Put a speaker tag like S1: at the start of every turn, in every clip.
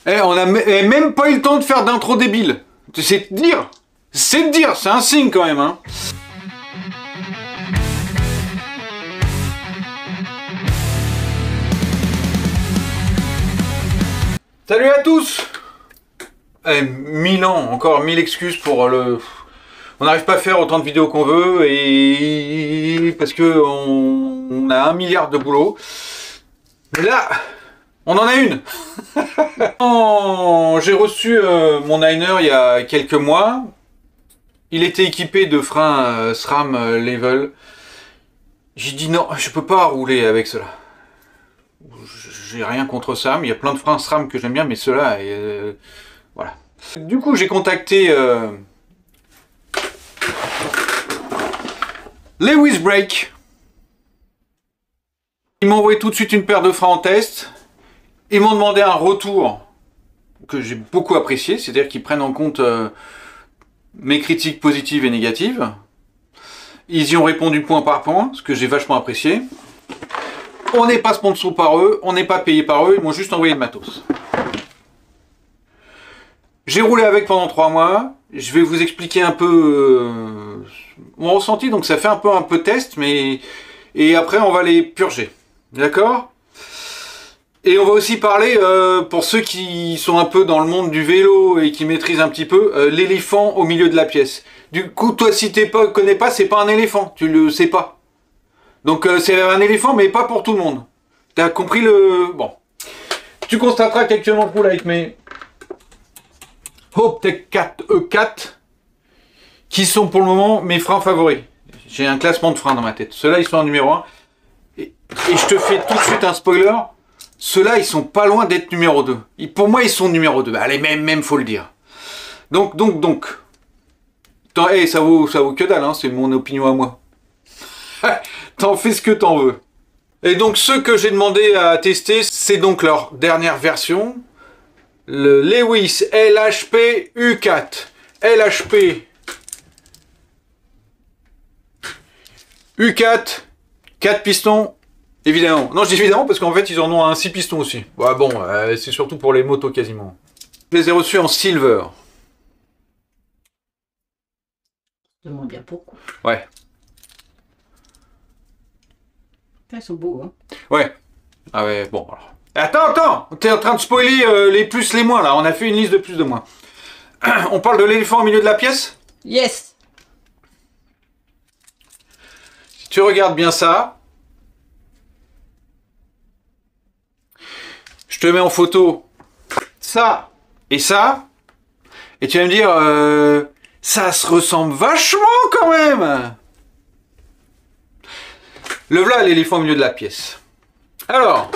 S1: On a même pas eu le temps de faire d'intro débile. C'est de dire. C'est de dire, c'est un signe quand même, hein. Salut à tous. 1000 ans, encore 1000 excuses pour le... On n'arrive pas à faire autant de vidéos qu'on veut et... parce que on a 1 milliard de boulot. Mais là, on en a une. J'ai reçu mon Niner il y a quelques mois. Il était équipé de freins SRAM Level. J'ai dit non, je peux pas rouler avec cela. J'ai rien contre SRAM, il y a plein de freins SRAM que j'aime bien, mais ceux-là, voilà. Du coup, j'ai contacté Lewis Brake. Ils m'ont envoyé tout de suite une paire de freins en test. Ils m'ont demandé un retour que j'ai beaucoup apprécié, c'est-à-dire qu'ils prennent en compte mes critiques positives et négatives. Ils y ont répondu point par point, ce que j'ai vachement apprécié. On n'est pas sponsor par eux, on n'est pas payé par eux, ils m'ont juste envoyé le matos. J'ai roulé avec pendant 3 mois, je vais vous expliquer un peu mon ressenti, donc ça fait un peu test, mais... Et après on va les purger, d'accord? Et on va aussi parler, pour ceux qui sont un peu dans le monde du vélo et qui maîtrisent un petit peu, l'éléphant au milieu de la pièce. Du coup, toi si tu connais pas, c'est pas un éléphant, tu le sais pas. Donc c'est un éléphant, mais pas pour tout le monde. T'as compris le... Bon. Tu constateras qu'actuellement je roule avec mes Optec 4 E4, qui sont pour le moment mes freins favoris. J'ai un classement de freins dans ma tête. Ceux-là, ils sont en numéro 1. Et je te fais tout de suite un spoiler. Ceux-là, ils sont pas loin d'être numéro 2. Pour moi, ils sont numéro 2. Allez, même faut le dire. Donc. Hey, ça vaut que dalle, hein, c'est mon opinion à moi. T'en fais ce que t'en veux. Et donc, ceux que j'ai demandé à tester, c'est donc leur dernière version. Le Lewis LHP U4. LHP U4, 4 pistons, évidemment. Non, je dis évidemment parce qu'en fait, ils en ont un 6 pistons aussi. Ouais, bon, c'est surtout pour les motos quasiment. Je les ai reçus en silver.
S2: Je demande bien pourquoi.
S1: Ouais.
S2: Ils sont beaux, hein.
S1: Ouais. Ah ouais, bon, alors. Attends, t'es en train de spoiler les plus, les moins, là. On a fait une liste de plus, de moins. On parle de l'éléphant au milieu de la pièce?
S2: Yes.
S1: Si tu regardes bien ça, je te mets en photo ça, et tu vas me dire, ça se ressemble vachement quand même. Le voilà l'éléphant au milieu de la pièce. Alors,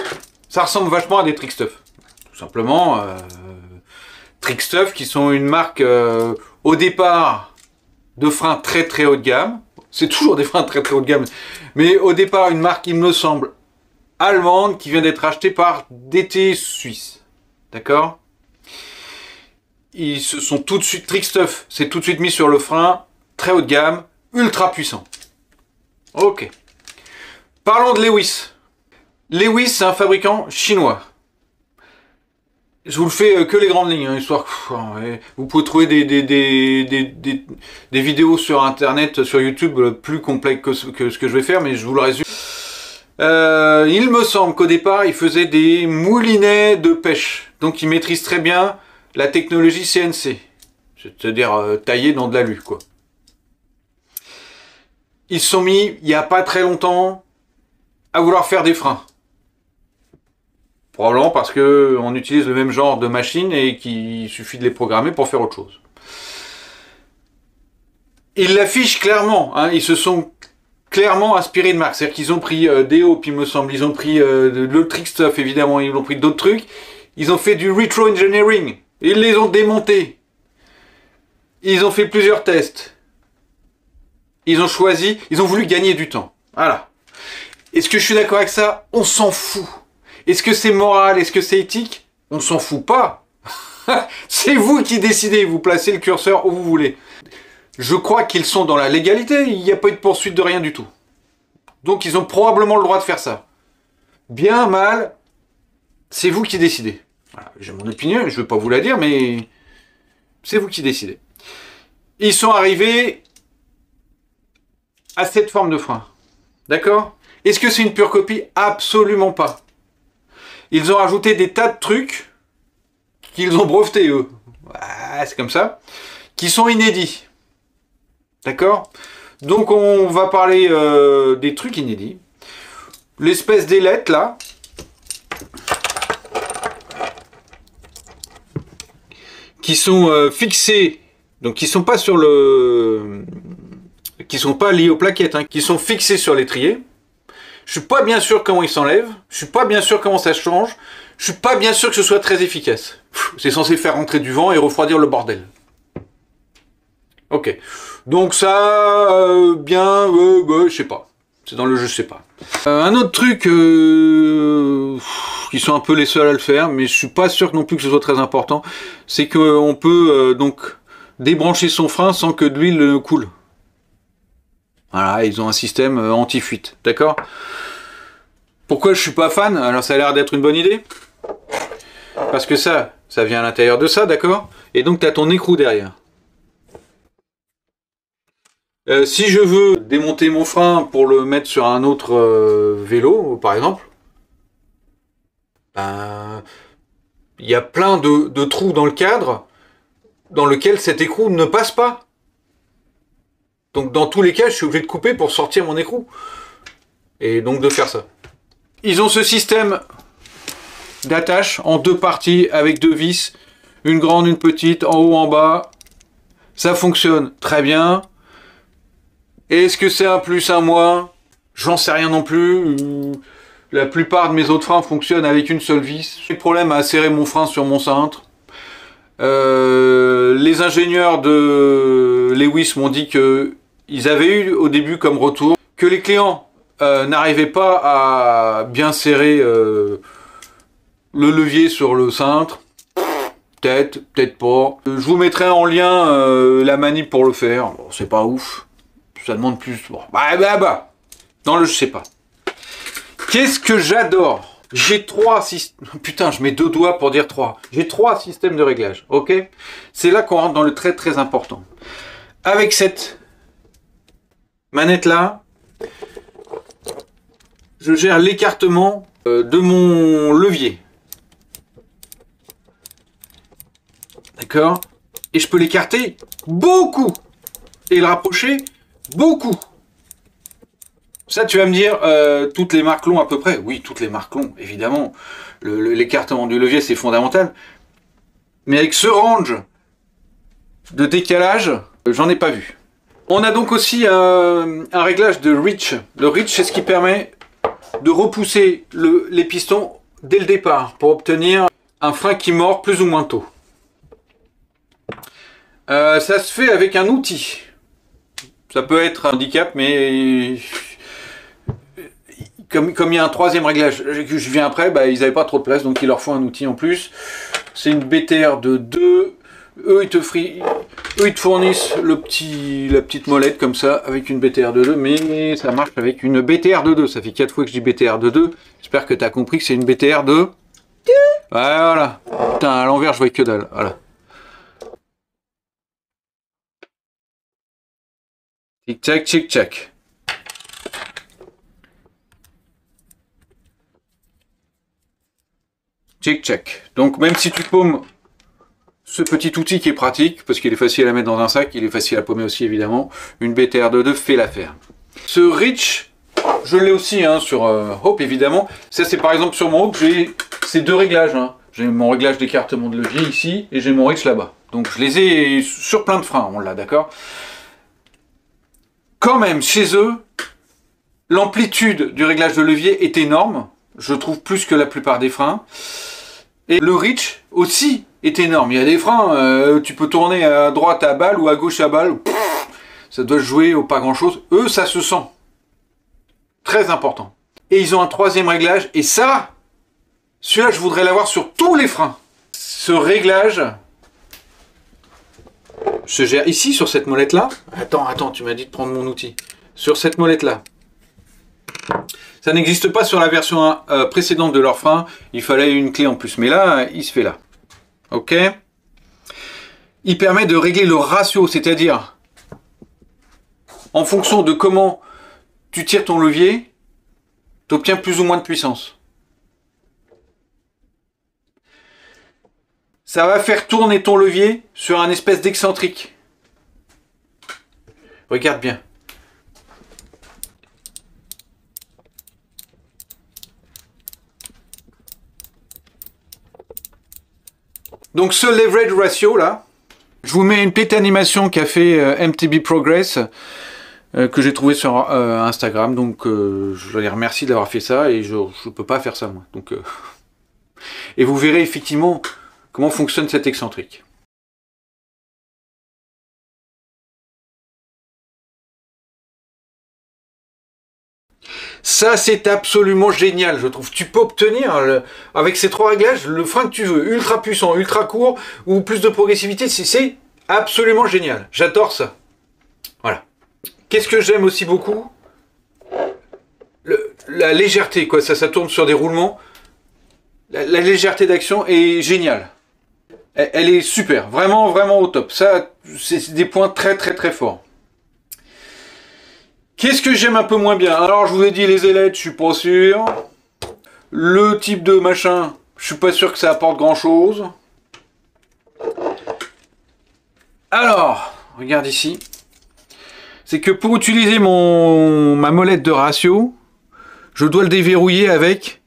S1: ça ressemble vachement à des Trickstuff. Tout simplement, Trickstuff qui sont une marque au départ de freins très haut de gamme. C'est toujours des freins très haut de gamme. Mais au départ, une marque, il me semble, allemande qui vient d'être achetée par DT Suisse. D'accord? Ils se sont tout de suite, Trickstuff s'est tout de suite mis sur le frein très haut de gamme, ultra puissant. Ok. Parlons de Lewis. Lewis, c'est un fabricant chinois. Je vous le fais que les grandes lignes, hein, histoire que vous pouvez trouver des vidéos sur internet, sur YouTube, plus complexes que ce que je vais faire, mais je vous le résume. Il me semble qu'au départ, il faisait des moulinets de pêche. Donc il maîtrise très bien la technologie CNC. C'est-à-dire taillé dans de l'alu, quoi. Ils se sont mis, il n'y a pas très longtemps, à vouloir faire des freins. Probablement parce qu'on utilise le même genre de machine et qu'il suffit de les programmer pour faire autre chose. Ils l'affichent clairement, hein, ils se sont clairement inspirés de marque. C'est-à-dire qu'ils ont pris Deo, puis il me semble, ils ont pris le Trickstuff, évidemment, ils ont pris d'autres trucs. Ils ont fait du retro engineering. Ils les ont démontés. Ils ont fait plusieurs tests. Ils ont choisi, ils ont voulu gagner du temps. Voilà. Est-ce que je suis d'accord avec ça? On s'en fout. Est-ce que c'est moral? Est-ce que c'est éthique? On s'en fout pas. C'est vous qui décidez, vous placez le curseur où vous voulez. Je crois qu'ils sont dans la légalité, il n'y a pas eu de poursuite de rien du tout. Donc ils ont probablement le droit de faire ça. Bien, mal, c'est vous qui décidez. Voilà, j'ai mon opinion, je ne vais pas vous la dire, mais c'est vous qui décidez. Ils sont arrivés à cette forme de frein. D'accord? Est-ce que c'est une pure copie? Absolument pas. Ils ont rajouté des tas de trucs qu'ils ont brevetés, eux. Ouais, c'est comme ça. Qui sont inédits. D'accord? Donc on va parler des trucs inédits. L'espèce d'ailette, là. Qui sont fixés. Donc qui sont pas sur le... qui sont pas liés aux plaquettes, hein, qui sont fixés sur l'étrier. Je suis pas bien sûr comment ils s'enlèvent. Je suis pas bien sûr comment ça change. Je suis pas bien sûr que ce soit très efficace. C'est censé faire rentrer du vent et refroidir le bordel. Ok. Donc ça, je sais pas. C'est dans le jeu, je sais pas. Un autre truc, qui sont un peu les seuls à le faire, mais je suis pas sûr non plus que ce soit très important, c'est qu'on peut donc débrancher son frein sans que de l'huile coule. Voilà, ils ont un système anti-fuite, d'accord? Pourquoi je suis pas fan? Alors ça a l'air d'être une bonne idée. Parce que ça vient à l'intérieur de ça, d'accord? Et donc tu as ton écrou derrière. Si je veux démonter mon frein pour le mettre sur un autre vélo, par exemple, ben, il y a plein de trous dans le cadre dans lequel cet écrou ne passe pas. Donc dans tous les cas, je suis obligé de couper pour sortir mon écrou. Et donc de faire ça. Ils ont ce système d'attache en deux parties avec deux vis. Une grande, une petite, en haut, en bas. Ça fonctionne très bien. Est-ce que c'est un plus, un moins? J'en sais rien non plus. La plupart de mes autres freins fonctionnent avec une seule vis. J'ai problème à serrer mon frein sur mon cintre. Les ingénieurs de Lewis m'ont dit que ils avaient eu au début comme retour que les clients n'arrivaient pas à bien serrer le levier sur le cintre. Peut-être, peut-être pas. Je vous mettrai en lien la manip pour le faire. Bon, c'est pas ouf. Ça demande plus. Bon, dans le je sais pas. Qu'est-ce que j'adore? J'ai 3 systèmes. Putain, je mets 2 doigts pour dire 3. J'ai 3 systèmes de réglage. Ok? C'est là qu'on rentre dans le très très important. Avec cette manette là, je gère l'écartement de mon levier. D'accord? Et je peux l'écarter beaucoup. Et le rapprocher beaucoup. Ça, tu vas me dire, toutes les marques l'ont à peu près. Oui, toutes les marques l'ont, évidemment. L'écartement du levier, c'est fondamental. Mais avec ce range de décalage, j'en ai pas vu. On a donc aussi un réglage de reach. Le reach, c'est ce qui permet de repousser les pistons dès le départ pour obtenir un frein qui mord plus ou moins tôt. Ça se fait avec un outil. Ça peut être un handicap, mais comme il y a un troisième réglage que je viens après, ils n'avaient pas trop de place, donc il leur faut un outil en plus. C'est une BTR de 2. Eux, ils te fournissent la petite molette comme ça, avec une BTR de 2, mais ça marche avec une BTR de 2. Ça fait 4 fois que je dis BTR de 2. J'espère que tu as compris que c'est une BTR de 2. Ouais, voilà. Putain, à l'envers, je vois que dalle. Voilà. Tic-tac, tic-tac. Tic-tac. Donc même si tu paumes ce petit outil qui est pratique, parce qu'il est facile à mettre dans un sac, il est facile à paumer aussi évidemment, une BTR de 2 fait l'affaire. Ce reach, je l'ai aussi sur Hope évidemment. Ça c'est par exemple sur mon Hope, j'ai ces 2 réglages. J'ai mon réglage d'écartement de levier ici, et j'ai mon reach là-bas. Donc je les ai sur plein de freins, on l'a, d'accord? Quand même, chez eux, l'amplitude du réglage de levier est énorme. Je trouve plus que la plupart des freins. Et le reach aussi est énorme. Il y a des freins, tu peux tourner à droite à balle ou à gauche à balle. Ça doit jouer au pas grand-chose. Eux, ça se sent. Très important. Et ils ont un troisième réglage. Et ça, celui-là, je voudrais l'avoir sur tous les freins. Ce réglage se gère ici, sur cette molette-là. Attends, tu m'as dit de prendre mon outil. Sur cette molette-là. Ça n'existe pas sur la version précédente de leur frein. Il fallait une clé en plus. Mais là, il se fait là. Ok. Il permet de régler le ratio, c'est-à-dire en fonction de comment tu tires ton levier, tu obtiens plus ou moins de puissance. Ça va faire tourner ton levier sur un espèce d'excentrique. Regarde bien. Donc ce leverage ratio là, je vous mets une petite animation qu'a fait MTB Progress que j'ai trouvé sur Instagram. Donc je les remercie d'avoir fait ça et je ne peux pas faire ça moi. Donc, et vous verrez effectivement comment fonctionne cet excentrique. Ça, c'est absolument génial, je trouve. Tu peux obtenir, avec ces trois réglages, le frein que tu veux. Ultra puissant, ultra court, ou plus de progressivité. C'est absolument génial. J'adore ça. Voilà. Qu'est-ce que j'aime aussi beaucoup? La légèreté, quoi. Ça tourne sur des roulements. La légèreté d'action est géniale. Elle est super. Vraiment, vraiment au top. Ça, c'est des points très, très, très forts. Qu'est-ce que j'aime un peu moins bien? Alors, je vous ai dit, les ailettes, je suis pas sûr. Le type de machin, je suis pas sûr que ça apporte grand-chose. Alors, regarde ici. C'est que pour utiliser ma molette de ratio, je dois le déverrouiller avec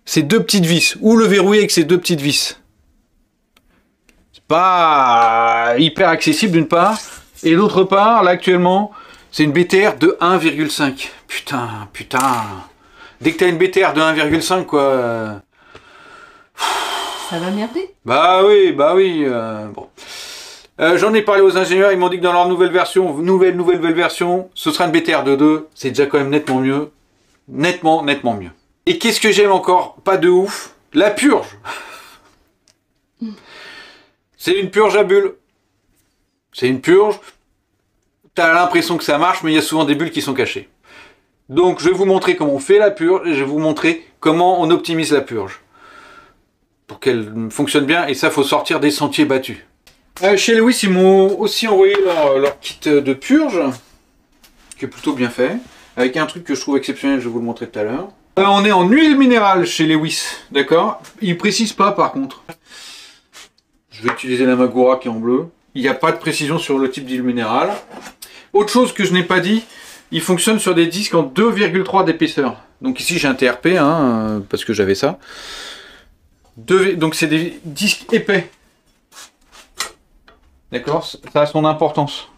S1: ces deux petites vis. Ou le verrouiller avec ces deux petites vis. C'est pas hyper accessible d'une part. Et d'autre part, là actuellement... c'est une BTR de 1,5. Putain, putain. Dès que t'as une BTR de 1,5, quoi...
S2: Ça va merder?
S1: Bah oui, bon. J'en ai parlé aux ingénieurs, ils m'ont dit que dans leur nouvelle version, nouvelle version, ce sera une BTR de 2. C'est déjà quand même nettement mieux. Nettement mieux. Et qu'est-ce que j'aime encore? Pas de ouf. La purge. C'est une purge à bulles. C'est une purge... t'as l'impression que ça marche, mais il y a souvent des bulles qui sont cachées. Donc je vais vous montrer comment on fait la purge, et je vais vous montrer comment on optimise la purge. Pour qu'elle fonctionne bien, et ça, faut sortir des sentiers battus. Chez Lewis, ils m'ont aussi envoyé leur kit de purge, qui est plutôt bien fait, avec un truc que je trouve exceptionnel, je vais vous le montrer tout à l'heure. On est en huile minérale chez Lewis, d'accord? Ils précisent pas par contre. Je vais utiliser la Magura qui est en bleu. Il n'y a pas de précision sur le type d'huile minérale. Autre chose que je n'ai pas dit, il fonctionne sur des disques en 2,3 d'épaisseur. Donc ici j'ai un TRP, hein, parce que j'avais ça. Donc c'est des disques épais. D'accord? Ça a son importance.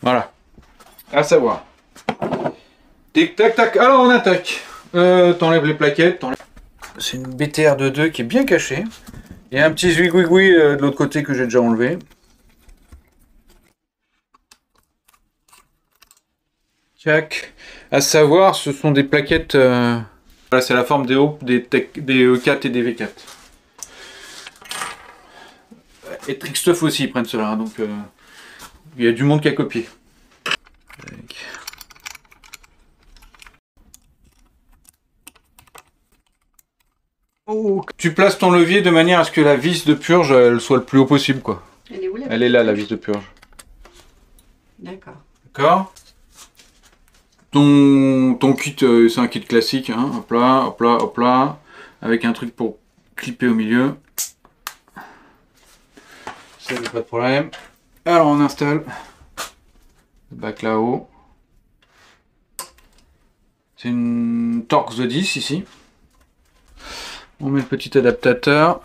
S1: Voilà. À savoir. Tic tac tac. Alors on attaque. T'enlèves les plaquettes. C'est une BTR de 2 qui est bien cachée. Il y a un petit zouigouigoui de l'autre côté que j'ai déjà enlevé. Tac. À savoir, ce sont des plaquettes. Voilà, c'est la forme des E4 et des V4. Et Trickstuff aussi, ils prennent cela. Donc, il y a du monde qui a copié. Oh, tu places ton levier de manière à ce que la vis de purge elle soit le plus haut possible, quoi.
S2: Elle est où,
S1: elle est là, la vis de purge.
S2: D'accord.
S1: D'accord. Ton kit, c'est un kit classique, hein. Hop là, hop là, hop là, avec un truc pour clipper au milieu. Ça, il n'y a pas de problème. Alors, on installe le bac là-haut. C'est une Torx de 10 ici. On met le petit adaptateur.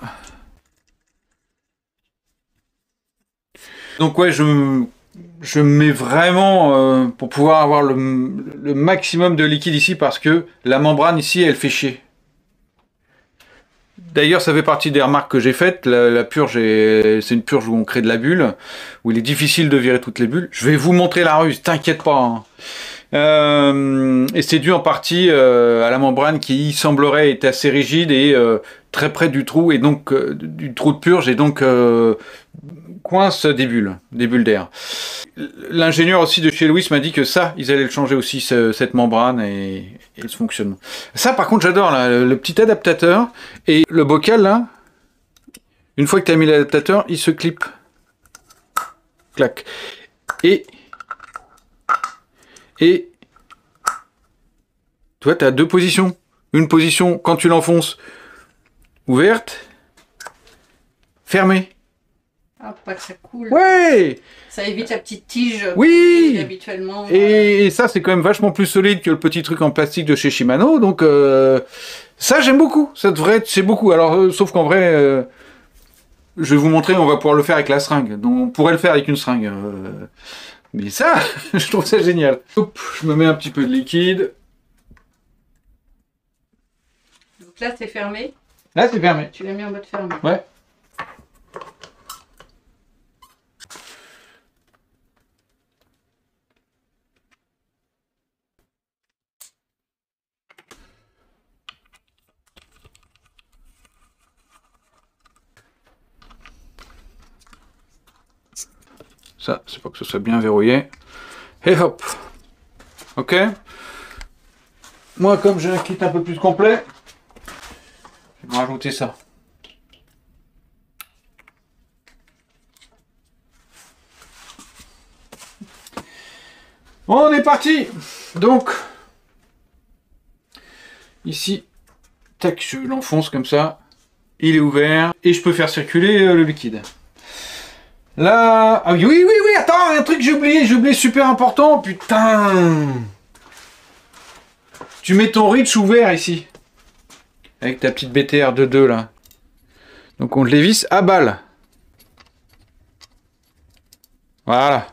S1: Donc ouais, je mets vraiment pour pouvoir avoir le maximum de liquide ici parce que la membrane ici, elle fait chier. D'ailleurs, ça fait partie des remarques que j'ai faites. La purge, c'est une purge où on crée de la bulle, où il est difficile de virer toutes les bulles. Je vais vous montrer la ruse, t'inquiète pas. Hein. Et c'est dû en partie à la membrane qui semblerait être assez rigide et très près du trou, et donc du trou de purge, et donc coince des bulles d'air. L'ingénieur aussi de chez Louis m'a dit que ça, ils allaient le changer aussi, cette membrane et ce fonctionnement. Ça, par contre, j'adore, là, le petit adaptateur et le bocal, là. Une fois que tu as mis l'adaptateur, il se clip. Clac. Et tu vois, tu as deux positions. Une position, quand tu l'enfonces, ouverte, fermée.
S2: Ah, pour pas que ça coule.
S1: Ouais!
S2: Ça évite la petite tige.
S1: Oui!
S2: Habituellement.
S1: Et ça, c'est quand même vachement plus solide que le petit truc en plastique de chez Shimano. Donc, ça, j'aime beaucoup. Ça devrait être, c'est beaucoup. Alors, sauf qu'en vrai, je vais vous montrer, on va pouvoir le faire avec la seringue. Donc, on pourrait le faire avec une seringue. Mais ça, je trouve ça génial. Hop, je me mets un petit peu de liquide.
S2: Donc là, c'est fermé.
S1: Là, c'est fermé.
S2: Tu l'as mis en mode fermé.
S1: Ouais. Ça, c'est pour que ce soit bien verrouillé. Et hop. Ok. Moi, comme j'ai un kit un peu plus complet, je vais me rajouter ça. Bon, on est parti. Donc, ici, tac, je l'enfonce comme ça. Il est ouvert et je peux faire circuler le liquide. Là, ah oui, attends, un truc que j'ai oublié super important, putain. Tu mets ton reach ouvert ici, avec ta petite BTR de 2 là. Donc on le visse à balle. Voilà.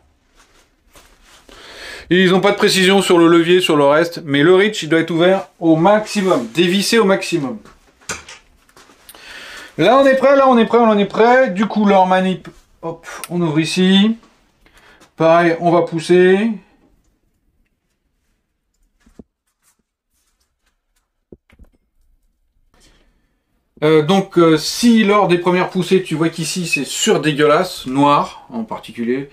S1: Ils n'ont pas de précision sur le levier, sur le reste, mais le reach il doit être ouvert au maximum, dévissé au maximum. Là on est prêt, on est prêt. Du coup leur manip. Hop, on ouvre ici. Pareil, on va pousser. Donc, si lors des premières poussées, tu vois qu'ici c'est surdégueulasse, noir en particulier,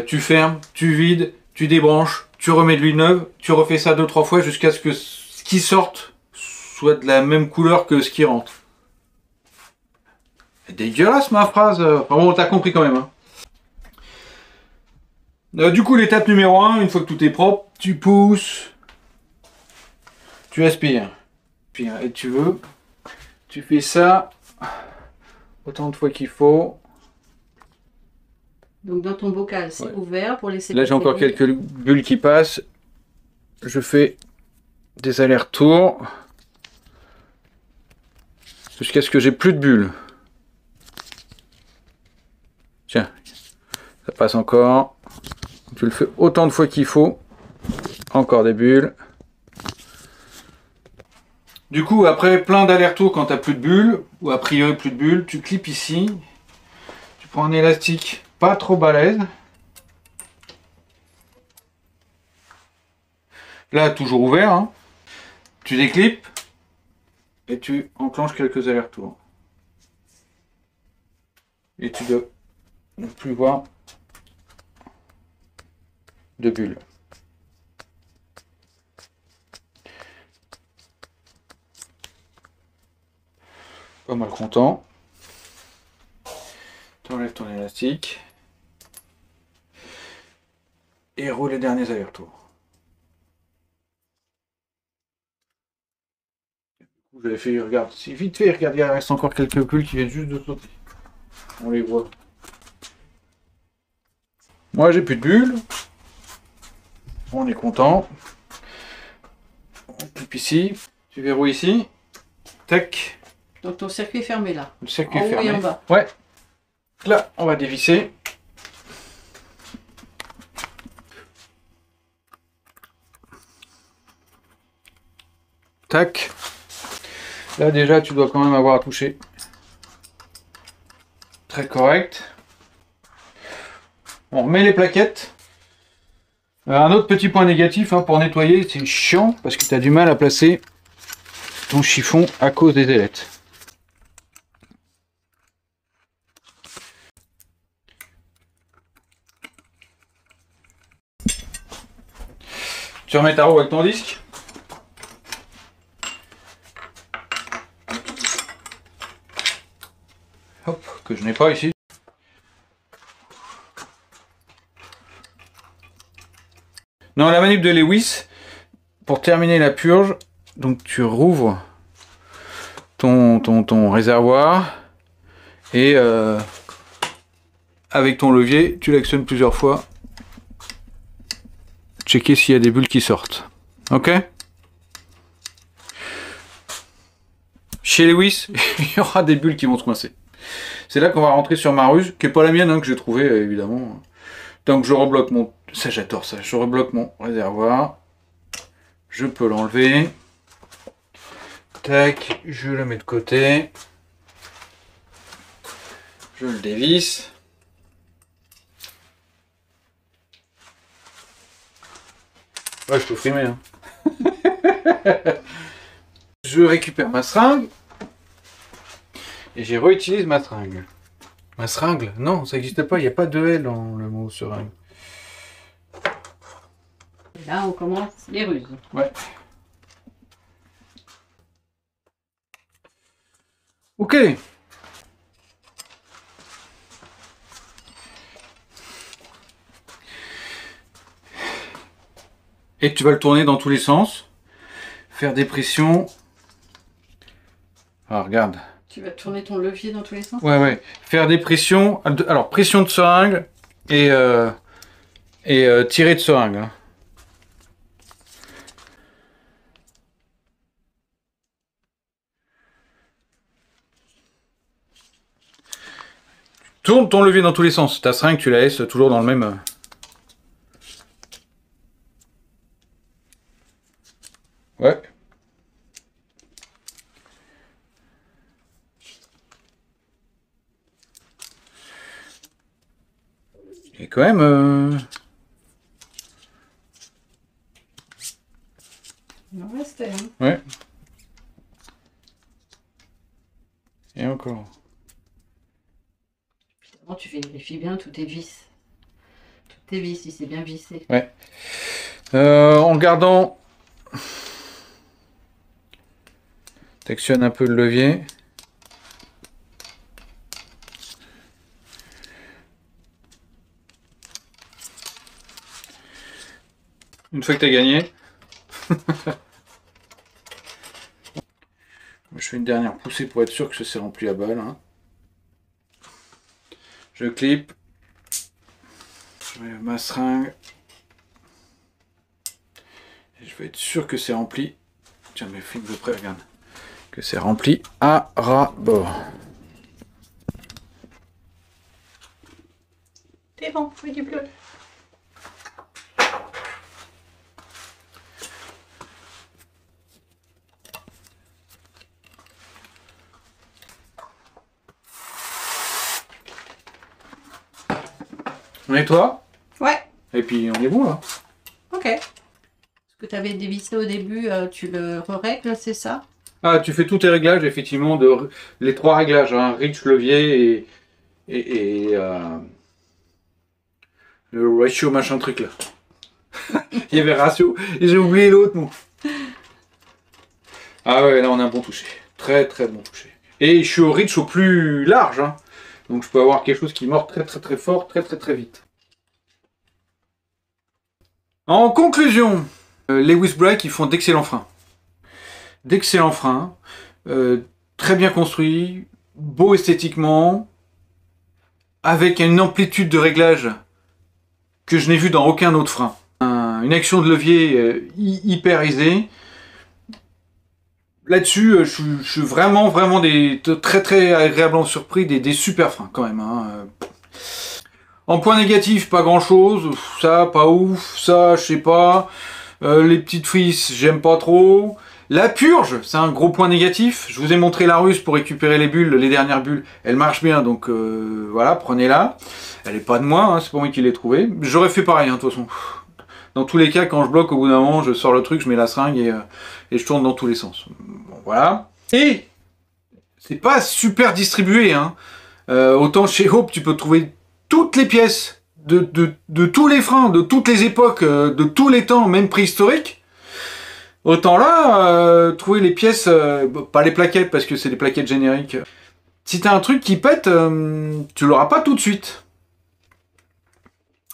S1: tu fermes, tu vides, tu débranches, tu remets de l'huile neuve, tu refais ça 2-3 fois jusqu'à ce que ce qui sorte soit de la même couleur que ce qui rentre. Dégueulasse ma phrase. Enfin bon, t'as compris quand même. Hein. Du coup, l'étape numéro 1, une fois que tout est propre, tu pousses, tu aspires. Et tu veux, tu fais ça autant de fois qu'il faut.
S2: Donc dans ton bocal, c'est ouvert pour laisser...
S1: Là, j'ai encore quelques bulles qui passent. Je fais des allers-retours jusqu'à ce que j'ai plus de bulles. Tiens, ça passe encore. Tu le fais autant de fois qu'il faut. Encore des bulles. Du coup, après plein d'allers-retours quand tu n'as plus de bulles, ou a priori plus de bulles, tu clips ici. Tu prends un élastique pas trop balèze. Là, toujours ouvert. Hein. Tu déclipes et tu enclenches quelques allers-retours. Et tu dois ne plus voir de bulles. Pas mal content. Tu enlèves ton élastique. Et roule les derniers allers-retours. J'avais fait, regarde, c'est vite fait, regarde, il reste encore quelques bulles qui viennent juste de sauter. On les voit. Moi j'ai plus de bulles. On est content. On clip ici. Tu verrouilles ici. Tac.
S2: Donc ton circuit est fermé là.
S1: Le circuit
S2: en
S1: est fermé.
S2: haut et en bas.
S1: Ouais. Là, on va dévisser. Tac. Là déjà, tu dois quand même avoir à toucher. Très correct. On remet les plaquettes. Alors, un autre petit point négatif hein, pour nettoyer, c'est chiant parce que tu as du mal à placer ton chiffon à cause des ailettes. Tu remets ta roue avec ton disque. Hop, que je n'ai pas ici. Non, la manip de Lewis, pour terminer la purge, donc tu rouvres ton réservoir et avec ton levier, tu l'actionnes plusieurs fois. Checker s'il y a des bulles qui sortent. Ok? Chez Lewis, il y aura des bulles qui vont se coincer. C'est là qu'on va rentrer sur ma ruse, qui n'est pas la mienne, hein, que j'ai trouvée évidemment. Donc je rebloque mon... Ça j'adore ça. Je rebloque mon réservoir. Je peux l'enlever. Tac, je le mets de côté. Je le dévisse. Ouais, je peux frimer. Hein. Je récupère ma seringue. Et j'y réutilise ma seringue. Ma seringue? Non, ça n'existe pas. Il n'y a pas de L dans le mot seringue.
S2: Et là, on commence les ruses.
S1: Ouais. Ok. Et tu vas le tourner dans tous les sens. Faire des pressions. Alors regarde.
S2: Tu vas tourner ton levier dans tous les sens?
S1: Ouais, ouais. Faire des pressions. Alors, pression de seringue et tirer de seringue. Hein. Tourne ton levier dans tous les sens. Ta seringue, tu la laisses toujours dans le même... Ouais. Et quand même...
S2: Il en restait, hein.
S1: Ouais. Et encore.
S2: Évidemment, tu vérifies bien tous tes vis. Toutes tes vis, si c'est bien vissé.
S1: Ouais. En gardant... T'actionnes un peu le levier. Une fois que tu as gagné, je fais une dernière poussée pour être sûr que ça s'est rempli à balle. Hein. Je clip. Je mets ma seringue. Et je vais être sûr que c'est rempli. Tiens, mes films de près, regarde. Que c'est rempli à ras-bord.
S2: C'est bon, oui, du bleu.
S1: On nettoie.
S2: Ouais.
S1: Et puis on est bon là.
S2: Ok. Ce que tu avais dévissé au début, tu le règles, c'est ça?
S1: Ah, tu fais tous tes réglages, effectivement, les 3 réglages, hein, reach, levier et le ratio machin truc là. Il y avait ratio, et j'ai oublié l'autre mot. Ah ouais, là on a un bon toucher. Très très bon toucher. Et je suis au reach au plus large, hein. Donc je peux avoir quelque chose qui mord très très très fort, très très très vite. En conclusion, Lewis Brake, ils font d'excellents freins. D'excellents freins, très bien construits, beau esthétiquement, avec une amplitude de réglage que je n'ai vu dans aucun autre frein. Une action de levier hyper aisée. Là-dessus, je suis vraiment très très agréablement surpris des super freins quand même. Hein. En point négatif, pas grand-chose. Ça, pas ouf. Ça, je sais pas. Les petites frisses, j'aime pas trop. La purge, c'est un gros point négatif. Je vous ai montré la ruse pour récupérer les bulles, les dernières bulles. Elle marche bien, donc voilà, prenez-la. Elle est pas de moi, hein, c'est pas moi qui l'ai trouvée. J'aurais fait pareil, hein, de toute façon. Dans tous les cas, quand je bloque, au bout d'un moment, je sors le truc, je mets la seringue et je tourne dans tous les sens. Bon, voilà. Et c'est pas super distribué, hein. Autant chez Hope, tu peux trouver toutes les pièces de tous les freins, de toutes les époques, de tous les temps, même préhistoriques. Autant là, trouver les pièces, pas les plaquettes, parce que c'est des plaquettes génériques. Si t'as un truc qui pète, tu l'auras pas tout de suite.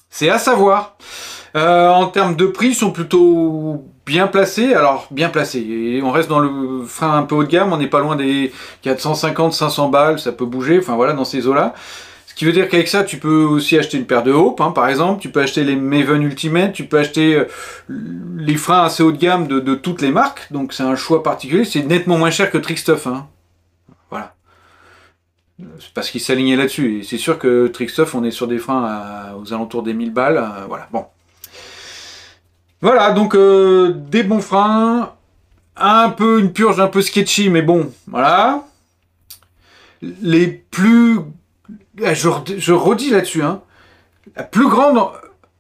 S1: C'est à savoir. En termes de prix, ils sont plutôt bien placés. Alors, bien placés. Et on reste dans le frein un peu haut de gamme. On n'est pas loin des 450-500 balles. Ça peut bouger. Enfin, voilà, dans ces eaux-là. Ce qui veut dire qu'avec ça, tu peux aussi acheter une paire de Hope, hein, par exemple. Tu peux acheter les Maven Ultimate. Tu peux acheter les freins assez haut de gamme de toutes les marques. Donc, c'est un choix particulier. C'est nettement moins cher que Trickstuff, hein. Voilà. C'est parce qu'ils s'alignaient là-dessus. Et c'est sûr que Trickstuff, on est sur des freins aux alentours des 1000 balles. Voilà, bon. Voilà, donc des bons freins, un peu une purge un peu sketchy, mais bon, voilà. Les plus... Je redis là-dessus, hein. La plus grande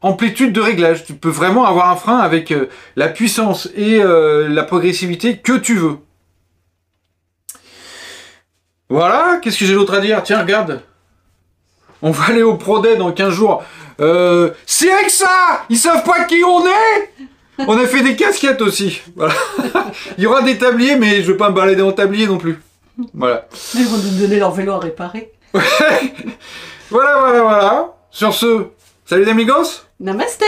S1: amplitude de réglage. Tu peux vraiment avoir un frein avec la puissance et la progressivité que tu veux. Voilà, qu'est-ce que j'ai d'autre à dire? Tiens, regarde. On va aller au Pro Day dans 15 jours. C'est avec ça! Ils savent pas qui on est! On a fait des casquettes aussi. Voilà. Il y aura des tabliers, mais je vais pas me balader en tablier non plus. Voilà.
S2: Ils vont nous donner leur vélo à réparer.
S1: Voilà. Sur ce, salut les amigos!
S2: Namasté!